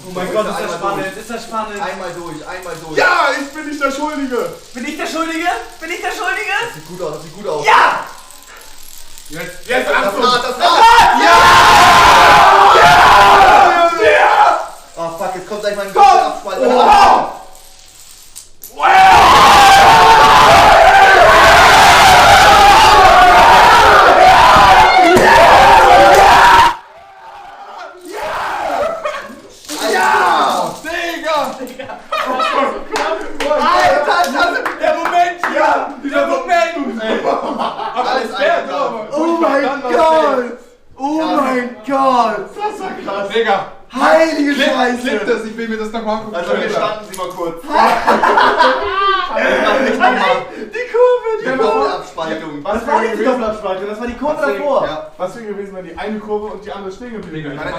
Oh mein Gott, ist das spannend, ist das spannend. Einmal durch. Ja, ich bin nicht der Schuldige. Bin ich der Schuldige? Bin ich der Schuldige? Das sieht gut aus, Ja! Jetzt Achtung. Das Rad! Ja! Oh fuck, jetzt kommt gleich mein Abspalt. Der Moment hier! Dieser Moment! Alles eingetragen. Oh mein Gott! Oh mein Gott! Das war krass. Digga! Heilige Scheiße! Clip das, ich will mir das nochmal angucken. Also wir standen sie mal kurz. Die Kurve! Die Doppelabspaltung. Das war nicht die Doppelabspaltung, das war die Kurve davor. Ja. Was wäre gewesen, wenn die eine Kurve und die andere stehen geblieben wäre?